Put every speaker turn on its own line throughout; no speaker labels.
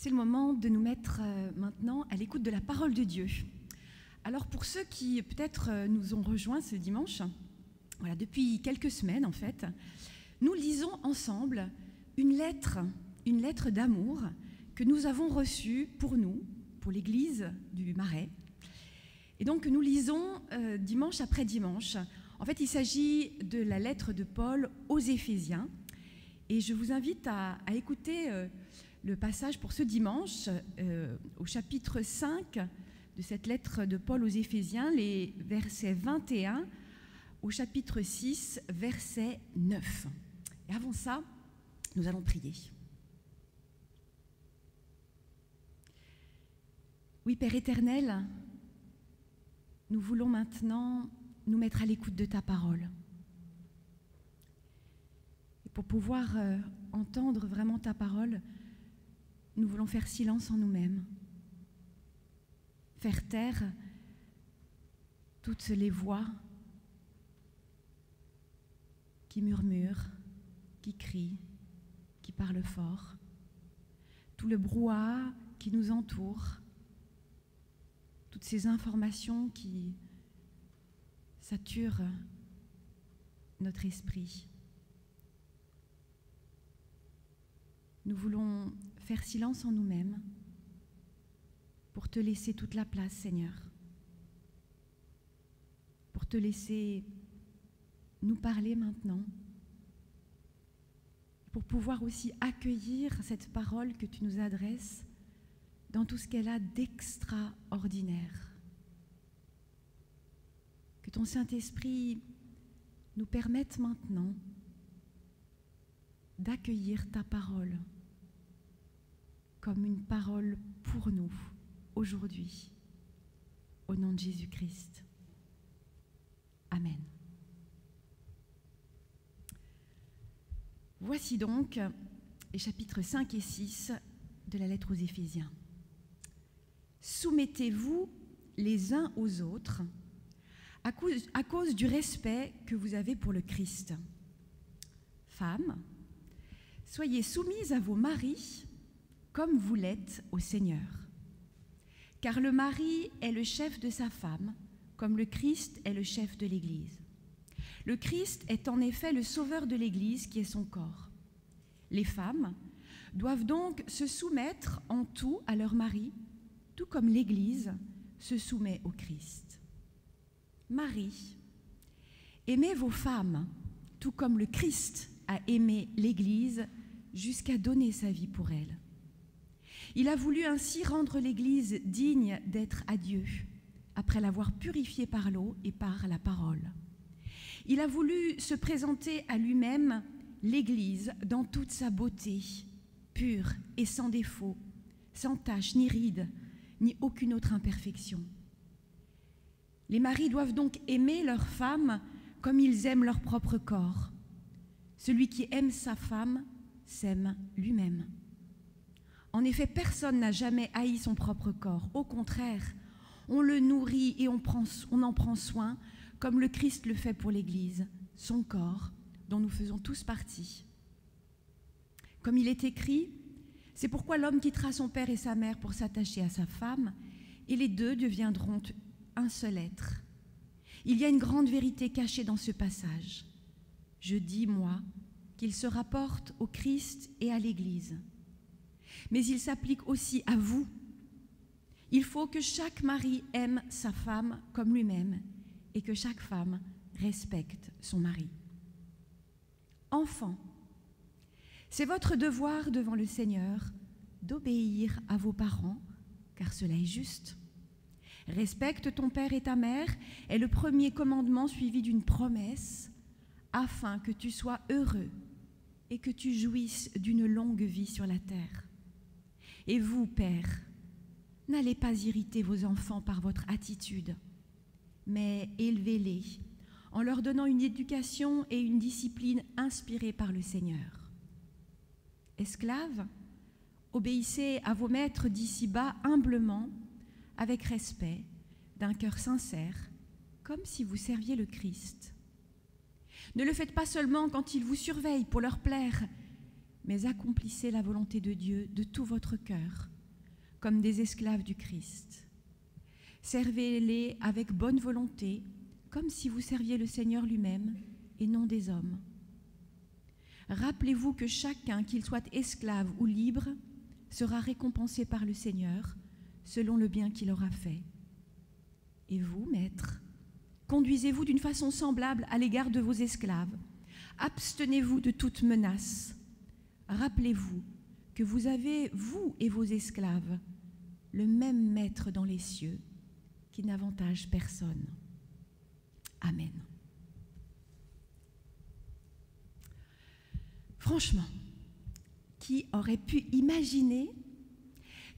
C'est le moment de nous mettre maintenant à l'écoute de la parole de Dieu. Alors pour ceux qui peut-être nous ont rejoints ce dimanche, voilà, depuis quelques semaines en fait, nous lisons ensemble une lettre d'amour que nous avons reçue pour nous, pour l'Église du Marais. Et donc nous lisons dimanche après dimanche. En fait, il s'agit de la lettre de Paul aux Éphésiens. Et je vous invite à écouter le passage pour ce dimanche, au chapitre 5 de cette lettre de Paul aux Éphésiens, les versets 21 au chapitre 6, verset 9. Et avant ça, nous allons prier. Oui, Père éternel, nous voulons maintenant nous mettre à l'écoute de ta parole. Et pour pouvoir entendre vraiment ta parole, nous voulons faire silence en nous-mêmes, faire taire toutes les voix qui murmurent, qui crient, qui parlent fort, tout le brouhaha qui nous entoure, toutes ces informations qui saturent notre esprit. Nous voulons faire silence en nous-mêmes pour te laisser toute la place, Seigneur, pour te laisser nous parler maintenant, pour pouvoir aussi accueillir cette parole que tu nous adresses dans tout ce qu'elle a d'extraordinaire. Que ton Saint-Esprit nous permette maintenant d'accueillir ta parole comme une parole pour nous aujourd'hui, au nom de Jésus-Christ. Amen. Voici donc les chapitres 5 et 6 de la lettre aux Éphésiens. Soumettez-vous les uns aux autres à cause du respect que vous avez pour le Christ. Femmes, soyez soumises à vos maris comme vous l'êtes au Seigneur. Car le mari est le chef de sa femme, comme le Christ est le chef de l'Église. Le Christ est en effet le sauveur de l'Église qui est son corps. Les femmes doivent donc se soumettre en tout à leur mari, tout comme l'Église se soumet au Christ. Marie, aimez vos femmes, tout comme le Christ a aimé l'Église jusqu'à donner sa vie pour elle. Il a voulu ainsi rendre l'Église digne d'être à Dieu, après l'avoir purifiée par l'eau et par la parole. Il a voulu se présenter à lui-même l'Église dans toute sa beauté, pure et sans défaut, sans tache ni ride, ni aucune autre imperfection. Les maris doivent donc aimer leurs femmes comme ils aiment leur propre corps. Celui qui aime sa femme s'aime lui-même. En effet, personne n'a jamais haï son propre corps. Au contraire, on le nourrit et on en prend soin, comme le Christ le fait pour l'Église, son corps, dont nous faisons tous partie. Comme il est écrit, c'est pourquoi l'homme quittera son père et sa mère pour s'attacher à sa femme, et les deux deviendront un seul être. Il y a une grande vérité cachée dans ce passage. Je dis, moi, qu'il se rapporte au Christ et à l'Église. Mais il s'applique aussi à vous. Il faut que chaque mari aime sa femme comme lui-même et que chaque femme respecte son mari. Enfants, c'est votre devoir devant le Seigneur d'obéir à vos parents, car cela est juste. Respecte ton père et ta mère est le premier commandement suivi d'une promesse, afin que tu sois heureux et que tu jouisses d'une longue vie sur la terre. Et vous, pères, n'allez pas irriter vos enfants par votre attitude, mais élevez-les en leur donnant une éducation et une discipline inspirées par le Seigneur. Esclaves, obéissez à vos maîtres d'ici-bas humblement, avec respect, d'un cœur sincère, comme si vous serviez le Christ. Ne le faites pas seulement quand ils vous surveillent pour leur plaire, mais accomplissez la volonté de Dieu de tout votre cœur, comme des esclaves du Christ. Servez-les avec bonne volonté, comme si vous serviez le Seigneur lui-même et non des hommes. Rappelez-vous que chacun, qu'il soit esclave ou libre, sera récompensé par le Seigneur selon le bien qu'il aura fait. Et vous, maîtres, conduisez-vous d'une façon semblable à l'égard de vos esclaves. Abstenez-vous de toute menace. Rappelez-vous que vous avez, vous et vos esclaves, le même maître dans les cieux, qui n'avantage personne. Amen. Franchement, qui aurait pu imaginer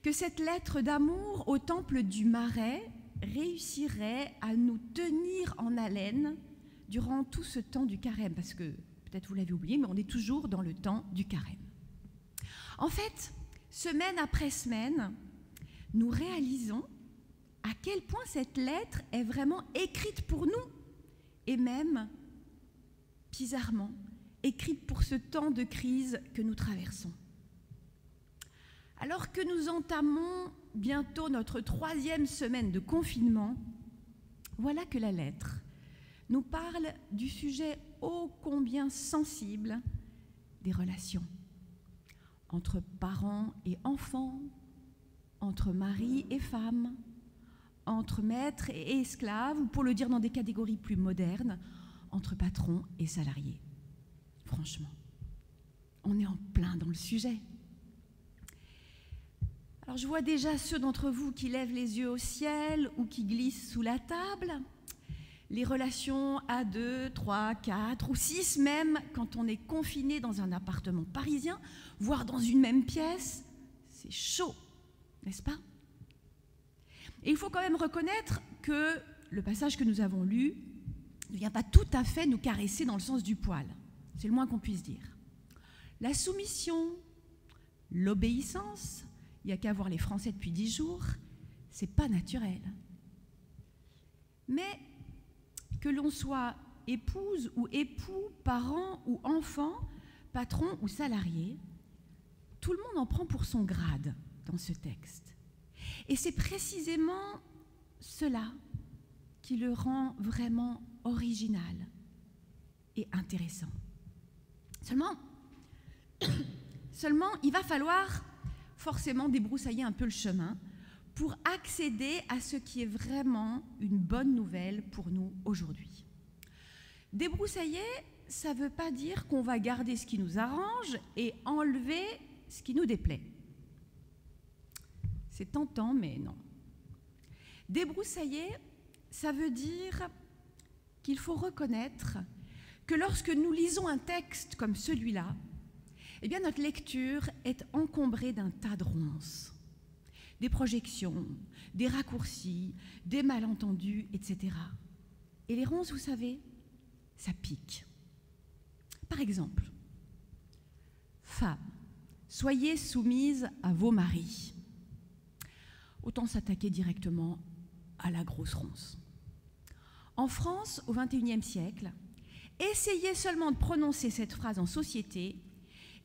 que cette lettre d'amour au temple du Marais réussirait à nous tenir en haleine durant tout ce temps du carême, parce que peut-être vous l'avez oublié, mais on est toujours dans le temps du carême. En fait, semaine après semaine, nous réalisons à quel point cette lettre est vraiment écrite pour nous, et même, bizarrement, écrite pour ce temps de crise que nous traversons. Alors que nous entamons bientôt notre 3e semaine de confinement, voilà que la lettre nous parle du sujet ô combien sensible des relations entre parents et enfants, entre mari et femme, entre maître et esclave, ou pour le dire dans des catégories plus modernes, entre patron et salarié. Franchement, on est en plein dans le sujet. Alors je vois déjà ceux d'entre vous qui lèvent les yeux au ciel ou qui glissent sous la table. Les relations à 2, 3, 4 ou 6 même, quand on est confiné dans un appartement parisien, voire dans une même pièce, c'est chaud, n'est-ce pas? Et il faut quand même reconnaître que le passage que nous avons lu ne vient pas tout à fait nous caresser dans le sens du poil. C'est le moins qu'on puisse dire. La soumission, l'obéissance, il n'y a qu'à voir les Français depuis 10 jours, c'est pas naturel. Mais que l'on soit épouse ou époux, parent ou enfant, patron ou salarié, tout le monde en prend pour son grade dans ce texte. Et c'est précisément cela qui le rend vraiment original et intéressant. Seulement, il va falloir forcément débroussailler un peu le chemin pour accéder à ce qui est vraiment une bonne nouvelle pour nous aujourd'hui. Débroussailler, ça ne veut pas dire qu'on va garder ce qui nous arrange et enlever ce qui nous déplaît. C'est tentant, mais non. Débroussailler, ça veut dire qu'il faut reconnaître que lorsque nous lisons un texte comme celui-là, eh bien notre lecture est encombrée d'un tas de ronces, des projections, des raccourcis, des malentendus, etc. Et les ronces, vous savez, ça pique. Par exemple, femmes, soyez soumises à vos maris. Autant s'attaquer directement à la grosse ronce. En France, au XXIe siècle, essayez seulement de prononcer cette phrase en société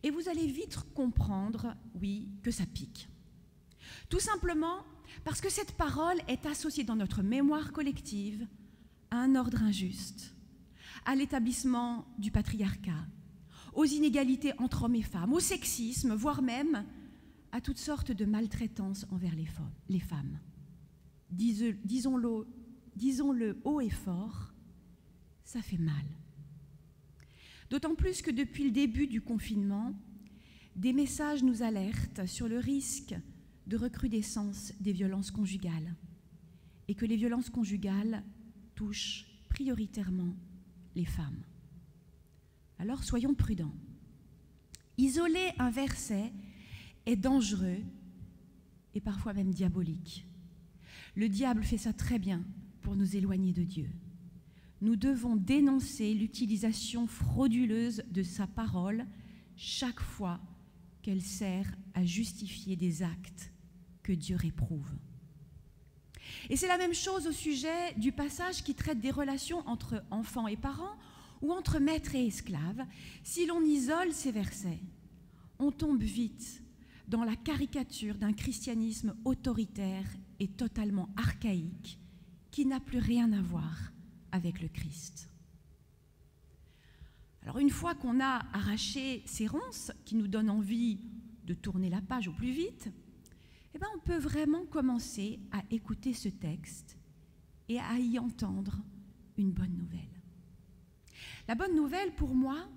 et vous allez vite comprendre, oui, que ça pique. Tout simplement parce que cette parole est associée dans notre mémoire collective à un ordre injuste, à l'établissement du patriarcat, aux inégalités entre hommes et femmes, au sexisme, voire même à toutes sortes de maltraitances envers les femmes. Disons-le haut et fort, ça fait mal. D'autant plus que depuis le début du confinement, des messages nous alertent sur le risque de recrudescence des violences conjugales et que les violences conjugales touchent prioritairement les femmes. Alors soyons prudents. Isoler un verset est dangereux et parfois même diabolique. Le diable fait ça très bien pour nous éloigner de Dieu. Nous devons dénoncer l'utilisation frauduleuse de sa parole chaque fois qu'elle sert à justifier des actes que Dieu réprouve. Et c'est la même chose au sujet du passage qui traite des relations entre enfants et parents ou entre maîtres et esclaves. Si l'on isole ces versets, on tombe vite dans la caricature d'un christianisme autoritaire et totalement archaïque qui n'a plus rien à voir avec le Christ. Alors une fois qu'on a arraché ces ronces qui nous donnent envie de tourner la page au plus vite, eh bien on peut vraiment commencer à écouter ce texte et à y entendre une bonne nouvelle. La bonne nouvelle pour moi,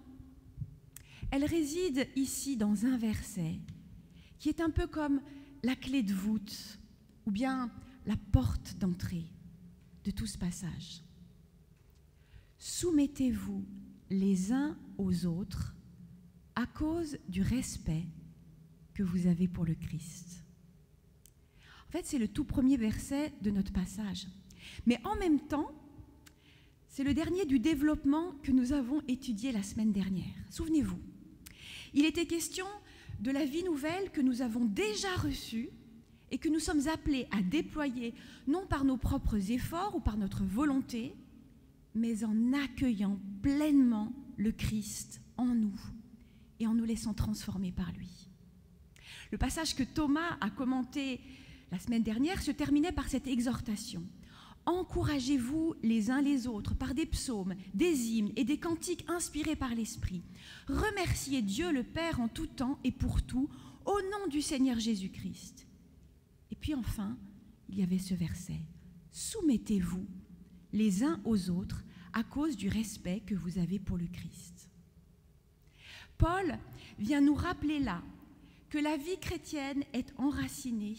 elle réside ici dans un verset qui est un peu comme la clé de voûte ou bien la porte d'entrée de tout ce passage. Soumettez-vous les uns aux autres à cause du respect que vous avez pour le Christ. En fait, c'est le tout premier verset de notre passage. Mais en même temps, c'est le dernier du développement que nous avons étudié la semaine dernière. Souvenez-vous, il était question de la vie nouvelle que nous avons déjà reçue et que nous sommes appelés à déployer, non par nos propres efforts ou par notre volonté, mais en accueillant pleinement le Christ en nous et en nous laissant transformer par lui. Le passage que Thomas a commenté la semaine dernière se terminait par cette exhortation. Encouragez-vous les uns les autres par des psaumes, des hymnes et des cantiques inspirés par l'Esprit. Remerciez Dieu le Père en tout temps et pour tout, au nom du Seigneur Jésus-Christ. Et puis enfin, il y avait ce verset. Soumettez-vous les uns aux autres à cause du respect que vous avez pour le Christ. Paul vient nous rappeler là que la vie chrétienne est enracinée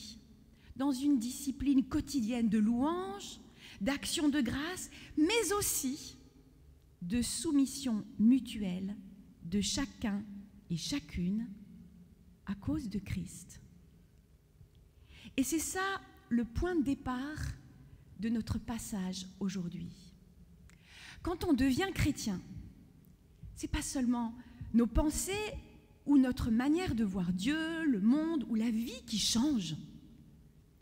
dans une discipline quotidienne de louange, d'action de grâce, mais aussi de soumission mutuelle de chacun et chacune à cause de Christ. Et c'est ça le point de départ de notre passage aujourd'hui. Quand on devient chrétien, ce n'est pas seulement nos pensées ou notre manière de voir Dieu, le monde ou la vie qui change.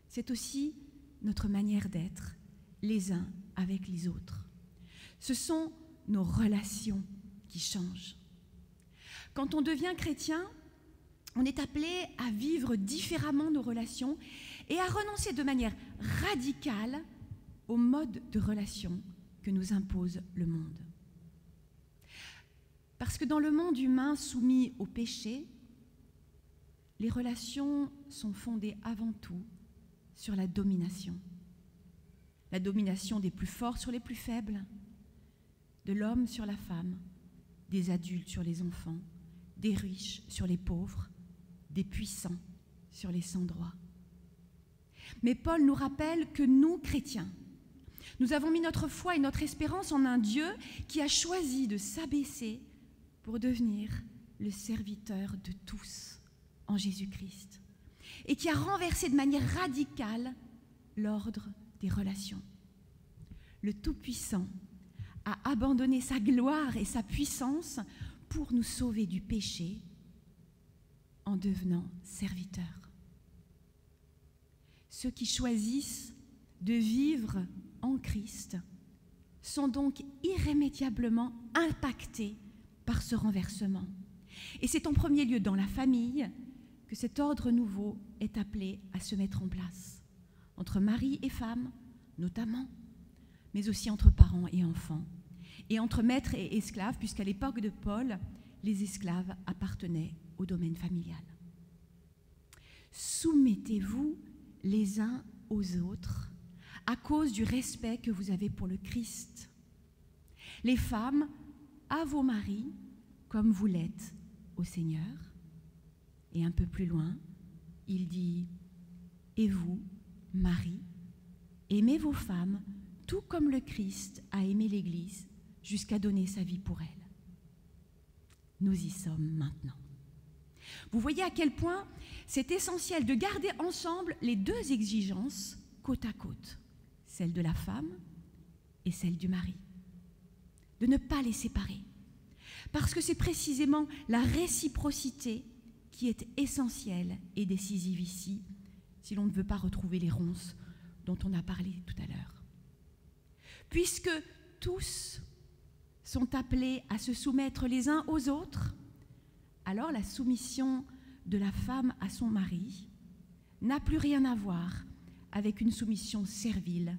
C'est aussi notre manière d'être les uns avec les autres. Ce sont nos relations qui changent. Quand on devient chrétien, on est appelé à vivre différemment nos relations et à renoncer de manière radicale au mode de relation que nous impose le monde. Parce que dans le monde humain soumis au péché, les relations sont fondées avant tout sur la domination. La domination des plus forts sur les plus faibles, de l'homme sur la femme, des adultes sur les enfants, des riches sur les pauvres, des puissants sur les sans droit. Mais Paul nous rappelle que nous, chrétiens, nous avons mis notre foi et notre espérance en un Dieu qui a choisi de s'abaisser pour devenir le serviteur de tous en Jésus-Christ et qui a renversé de manière radicale l'ordre des relations. Le Tout-Puissant a abandonné sa gloire et sa puissance pour nous sauver du péché en devenant serviteurs. Ceux qui choisissent de vivre en Christ sont donc irrémédiablement impactés par ce renversement. Et c'est en premier lieu dans la famille que cet ordre nouveau est appelé à se mettre en place, entre mari et femme notamment, mais aussi entre parents et enfants, et entre maîtres et esclaves, puisqu'à l'époque de Paul, les esclaves appartenaient au domaine familial. Soumettez-vous les uns aux autres à cause du respect que vous avez pour le Christ. Les femmes, à vos maris, comme vous l'êtes au Seigneur. Et un peu plus loin, il dit « Et vous, maris, aimez vos femmes, tout comme le Christ a aimé l'Église, jusqu'à donner sa vie pour elle. » Nous y sommes maintenant. Vous voyez à quel point c'est essentiel de garder ensemble les deux exigences côte à côte, celle de la femme et celle du mari. De ne pas les séparer, parce que c'est précisément la réciprocité qui est essentielle et décisive ici, si l'on ne veut pas retrouver les ronces dont on a parlé tout à l'heure. Puisque tous sont appelés à se soumettre les uns aux autres, alors la soumission de la femme à son mari n'a plus rien à voir avec une soumission servile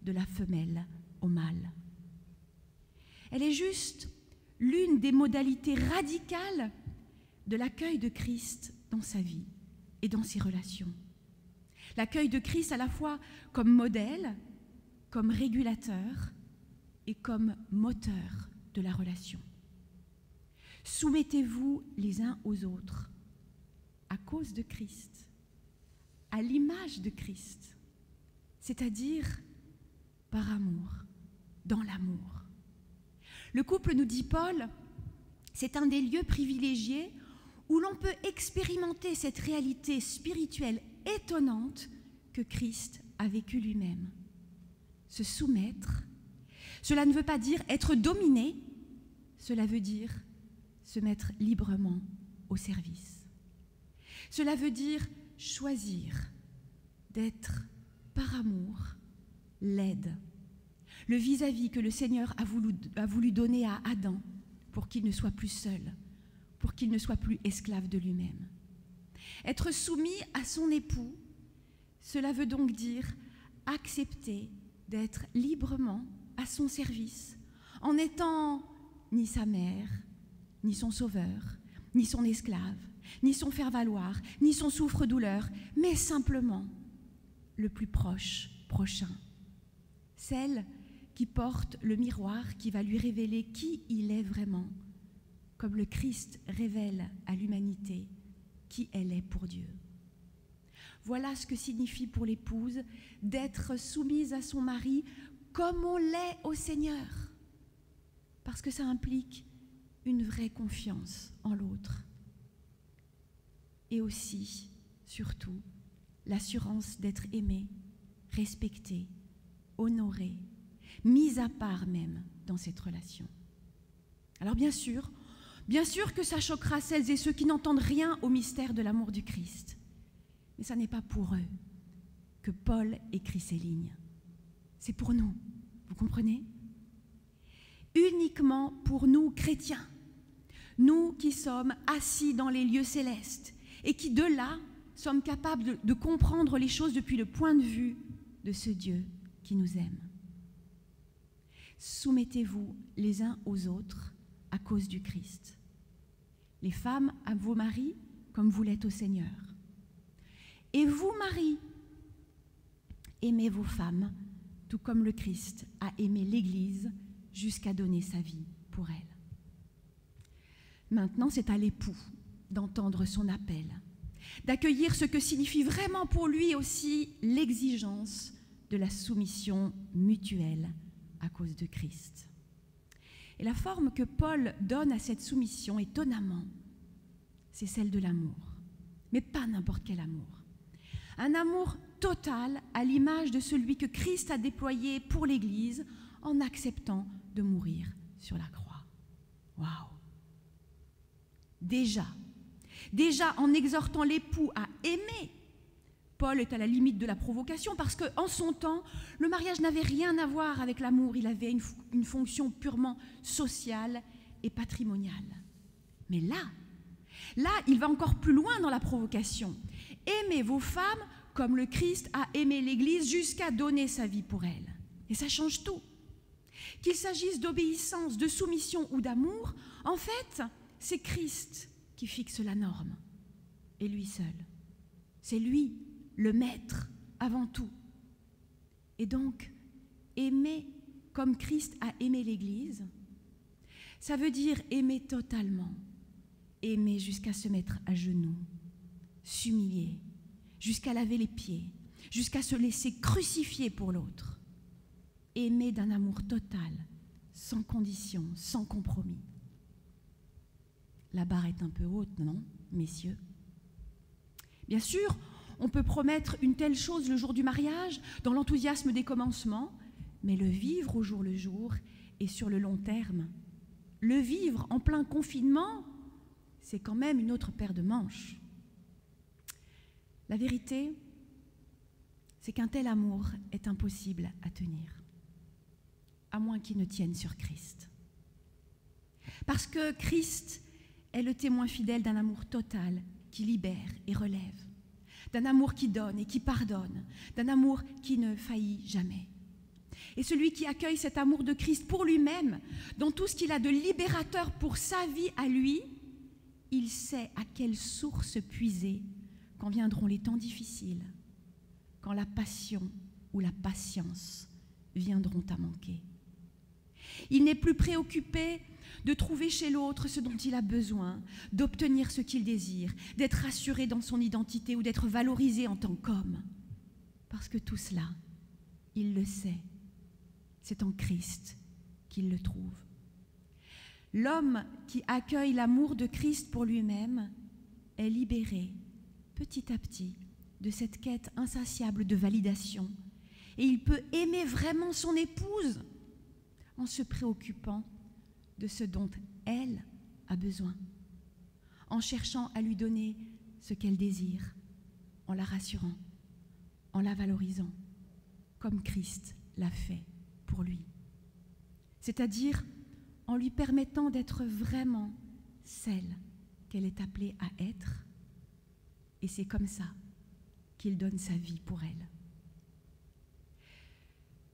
de la femelle au mâle. Elle est juste l'une des modalités radicales de l'accueil de Christ dans sa vie et dans ses relations. L'accueil de Christ à la fois comme modèle, comme régulateur et comme moteur de la relation. Soumettez-vous les uns aux autres à cause de Christ, à l'image de Christ, c'est-à-dire par amour, dans l'amour. Le couple, nous dit Paul, c'est un des lieux privilégiés où l'on peut expérimenter cette réalité spirituelle étonnante que Christ a vécue lui-même. Se soumettre, cela ne veut pas dire être dominé, cela veut dire se mettre librement au service. Cela veut dire choisir d'être par amour l'aide, le vis-à-vis que le Seigneur a voulu donner à Adam pour qu'il ne soit plus seul, pour qu'il ne soit plus esclave de lui-même. Être soumis à son époux, cela veut donc dire accepter d'être librement à son service, en n'étant ni sa mère, ni son sauveur, ni son esclave, ni son faire-valoir, ni son souffre-douleur, mais simplement le plus prochain, celle qui porte le miroir qui va lui révéler qui il est vraiment, comme le Christ révèle à l'humanité qui elle est pour Dieu. Voilà ce que signifie pour l'épouse d'être soumise à son mari comme on l'est au Seigneur, parce que ça implique une vraie confiance en l'autre et aussi, surtout, l'assurance d'être aimé, respecté, honoré, mis à part même dans cette relation. Alors bien sûr que ça choquera celles et ceux qui n'entendent rien au mystère de l'amour du Christ. Mais ça n'est pas pour eux que Paul écrit ces lignes. C'est pour nous, vous comprenez? Uniquement pour nous chrétiens, nous qui sommes assis dans les lieux célestes et qui de là sommes capables de comprendre les choses depuis le point de vue de ce Dieu qui nous aime. Soumettez-vous les uns aux autres à cause du Christ. Les femmes à vos maris comme vous l'êtes au Seigneur. Et vous, maris, aimez vos femmes tout comme le Christ a aimé l'Église jusqu'à donner sa vie pour elle. Maintenant, c'est à l'époux d'entendre son appel, d'accueillir ce que signifie vraiment pour lui aussi l'exigence de la soumission mutuelle à cause de Christ. Et la forme que Paul donne à cette soumission, étonnamment, c'est celle de l'amour. Mais pas n'importe quel amour. Un amour total à l'image de celui que Christ a déployé pour l'Église en acceptant de mourir sur la croix. Waouh! Déjà en exhortant l'époux à aimer, Paul est à la limite de la provocation parce qu'en son temps, le mariage n'avait rien à voir avec l'amour. Il avait une fonction purement sociale et patrimoniale. Mais là, il va encore plus loin dans la provocation. Aimez vos femmes comme le Christ a aimé l'Église jusqu'à donner sa vie pour elle. Et ça change tout. Qu'il s'agisse d'obéissance, de soumission ou d'amour, en fait, c'est Christ qui fixe la norme, et lui seul. C'est lui, le maître, avant tout. Et donc, aimer comme Christ a aimé l'Église, ça veut dire aimer totalement, aimer jusqu'à se mettre à genoux, s'humilier, jusqu'à laver les pieds, jusqu'à se laisser crucifier pour l'autre. Aimer d'un amour total, sans condition, sans compromis. La barre est un peu haute, non, messieurs? Bien sûr, on peut promettre une telle chose le jour du mariage, dans l'enthousiasme des commencements, mais le vivre au jour le jour et sur le long terme, le vivre en plein confinement, c'est quand même une autre paire de manches. La vérité, c'est qu'un tel amour est impossible à tenir, à moins qu'il ne tienne sur Christ. Parce que Christ est le témoin fidèle d'un amour total qui libère et relève, d'un amour qui donne et qui pardonne, d'un amour qui ne faillit jamais. Et celui qui accueille cet amour de Christ pour lui-même, dans tout ce qu'il a de libérateur pour sa vie à lui, il sait à quelle source puiser quand viendront les temps difficiles, quand la passion ou la patience viendront à manquer. Il n'est plus préoccupé de trouver chez l'autre ce dont il a besoin, d'obtenir ce qu'il désire, d'être rassuré dans son identité ou d'être valorisé en tant qu'homme. Parce que tout cela, il le sait, c'est en Christ qu'il le trouve. L'homme qui accueille l'amour de Christ pour lui-même est libéré petit à petit de cette quête insatiable de validation. Et il peut aimer vraiment son épouse en se préoccupant de ce dont elle a besoin, en cherchant à lui donner ce qu'elle désire, en la rassurant, en la valorisant, comme Christ l'a fait pour lui. C'est-à-dire en lui permettant d'être vraiment celle qu'elle est appelée à être. Et c'est comme ça qu'il donne sa vie pour elle.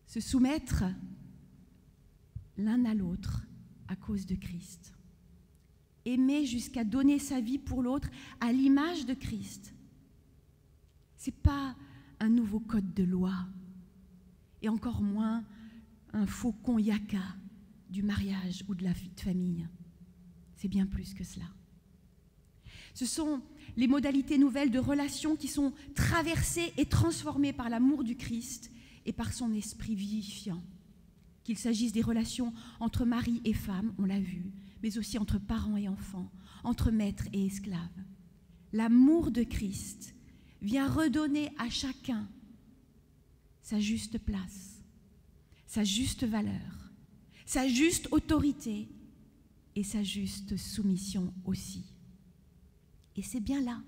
Se soumettre l'un à l'autre à cause de Christ. Aimer jusqu'à donner sa vie pour l'autre à l'image de Christ. Ce n'est pas un nouveau code de loi, et encore moins un faucon yaka du mariage ou de la vie de famille. C'est bien plus que cela. Ce sont les modalités nouvelles de relations qui sont traversées et transformées par l'amour du Christ et par son esprit vivifiant. Qu'il s'agisse des relations entre mari et femme, on l'a vu, mais aussi entre parents et enfants, entre maîtres et esclaves. L'amour de Christ vient redonner à chacun sa juste place, sa juste valeur, sa juste autorité et sa juste soumission aussi. Et c'est bien là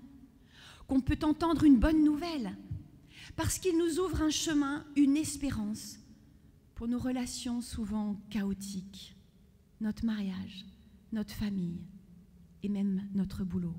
qu'on peut entendre une bonne nouvelle, parce qu'il nous ouvre un chemin, une espérance pour nos relations souvent chaotiques, notre mariage, notre famille et même notre boulot.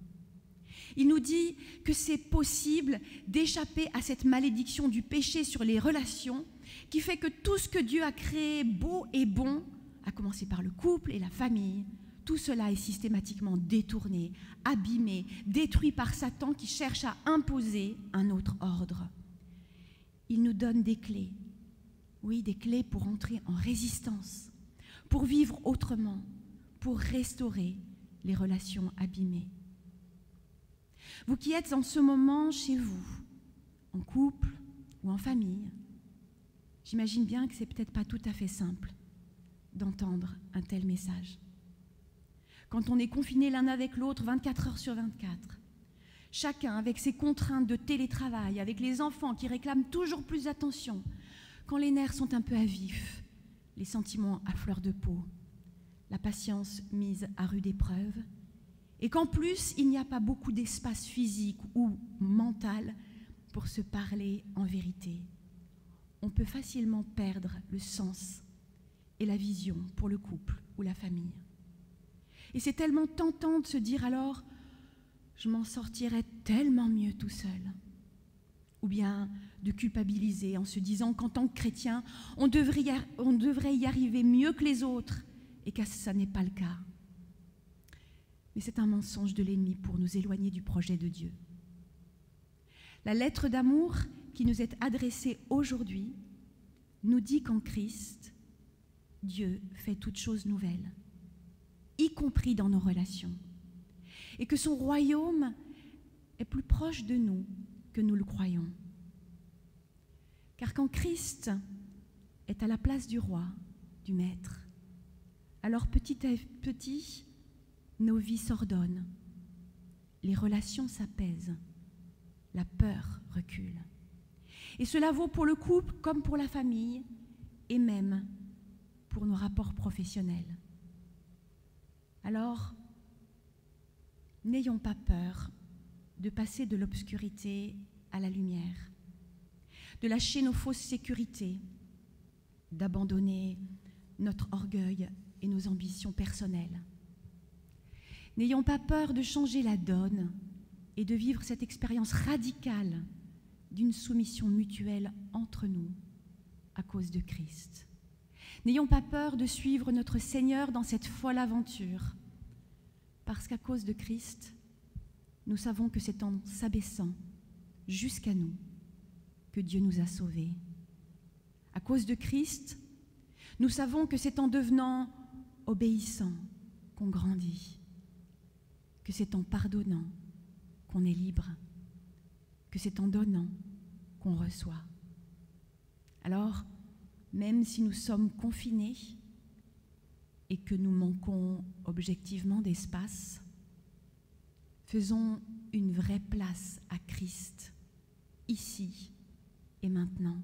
Il nous dit que c'est possible d'échapper à cette malédiction du péché sur les relations qui fait que tout ce que Dieu a créé beau et bon, à commencer par le couple et la famille, tout cela est systématiquement détourné, abîmé, détruit par Satan qui cherche à imposer un autre ordre. Il nous donne des clés, oui, des clés pour entrer en résistance, pour vivre autrement, pour restaurer les relations abîmées. Vous qui êtes en ce moment chez vous, en couple ou en famille, j'imagine bien que c'est peut-être pas tout à fait simple d'entendre un tel message. Quand on est confiné l'un avec l'autre 24 heures sur 24, chacun avec ses contraintes de télétravail, avec les enfants qui réclament toujours plus d'attention, quand les nerfs sont un peu à vif, les sentiments à fleur de peau, la patience mise à rude épreuve, et qu'en plus, il n'y a pas beaucoup d'espace physique ou mental pour se parler en vérité, on peut facilement perdre le sens et la vision pour le couple ou la famille. Et c'est tellement tentant de se dire alors, je m'en sortirais tellement mieux tout seul. Ou bien de culpabiliser en se disant qu'en tant que chrétien, on devrait y arriver mieux que les autres et que ça n'est pas le cas. Mais c'est un mensonge de l'ennemi pour nous éloigner du projet de Dieu. La lettre d'amour qui nous est adressée aujourd'hui nous dit qu'en Christ, Dieu fait toutes choses nouvelles, y compris dans nos relations, et que son royaume est plus proche de nous que nous le croyons. Car quand Christ est à la place du roi, du maître, alors petit à petit, nos vies s'ordonnent, les relations s'apaisent, la peur recule. Et cela vaut pour le couple comme pour la famille et même pour nos rapports professionnels. Alors, n'ayons pas peur de passer de l'obscurité à la lumière, de lâcher nos fausses sécurités, d'abandonner notre orgueil et nos ambitions personnelles. N'ayons pas peur de changer la donne et de vivre cette expérience radicale d'une soumission mutuelle entre nous à cause de Christ. N'ayons pas peur de suivre notre Seigneur dans cette folle aventure, parce qu'à cause de Christ, nous savons que c'est en s'abaissant jusqu'à nous que Dieu nous a sauvés. À cause de Christ, nous savons que c'est en devenant obéissant qu'on grandit, que c'est en pardonnant qu'on est libre, que c'est en donnant qu'on reçoit. Alors, même si nous sommes confinés et que nous manquons objectivement d'espace, faisons une vraie place à Christ, ici et maintenant.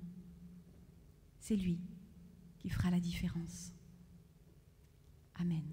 C'est lui qui fera la différence. Amen.